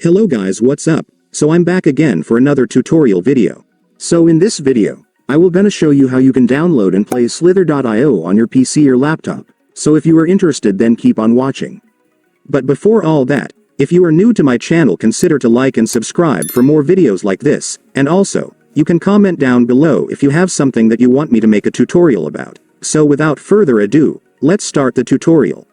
Hello guys, what's up? So I'm back again for another tutorial video. So in this video, I will gonna show you how you can download and play Slitherio on your PC or laptop. So if you are interested, then keep on watching. But before all that, if you are new to my channel, consider to like and subscribe for more videos like this, and also, you can comment down below if you have something that you want me to make a tutorial about. So without further ado, let's start the tutorial.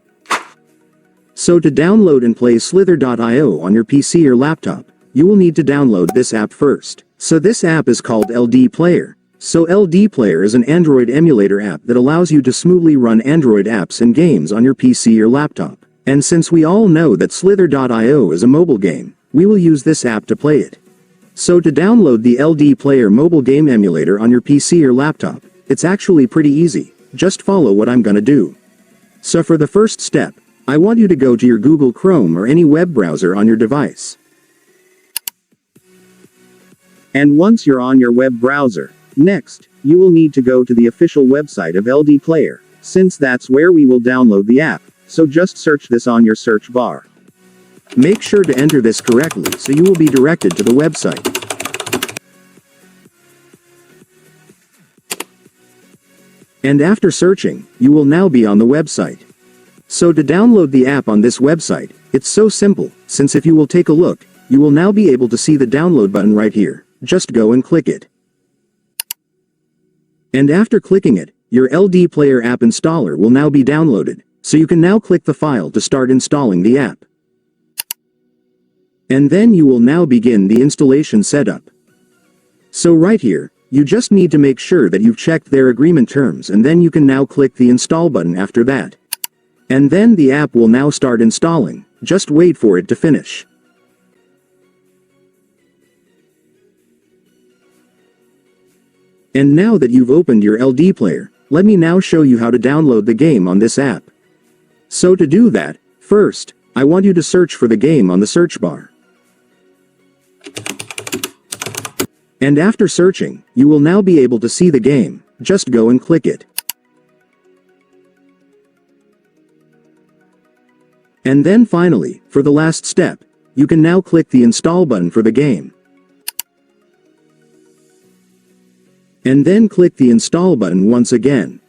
So to download and play Slitherio on your PC or laptop, you will need to download this app first. So this app is called LDPlayer. So LDPlayer is an Android emulator app that allows you to smoothly run Android apps and games on your PC or laptop. And since we all know that Slitherio is a mobile game, we will use this app to play it. So to download the LDPlayer mobile game emulator on your PC or laptop, it's actually pretty easy. Just follow what I'm gonna do. So for the first step, I want you to go to your Google Chrome or any web browser on your device. And once you're on your web browser, next, you will need to go to the official website of LDPlayer, since that's where we will download the app, so just search this on your search bar. Make sure to enter this correctly so you will be directed to the website. And after searching, you will now be on the website. So to download the app on this website, it's so simple, since if you will take a look, you will now be able to see the download button right here. Just go and click it. And after clicking it, your LDPlayer app installer will now be downloaded, so you can now click the file to start installing the app. And then you will now begin the installation setup. So right here, you just need to make sure that you've checked their agreement terms, and then you can now click the install button after that. And then the app will now start installing. Just wait for it to finish. And now that you've opened your LDPlayer, let me now show you how to download the game on this app. So to do that, first, I want you to search for the game on the search bar. And after searching, you will now be able to see the game. Just go and click it. And then finally, for the last step, you can now click the install button for the game. And then click the install button once again.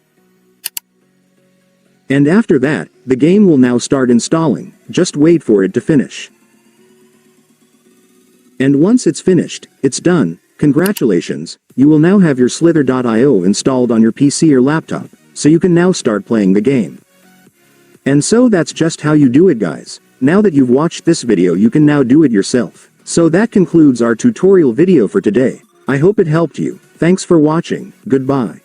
And after that, the game will now start installing. Just wait for it to finish. And once it's finished, it's done. Congratulations, you will now have your Slitherio installed on your PC or laptop, so you can now start playing the game. And so that's just how you do it, guys. Now that you've watched this video, you can now do it yourself. So that concludes our tutorial video for today. I hope it helped you. Thanks for watching. Goodbye.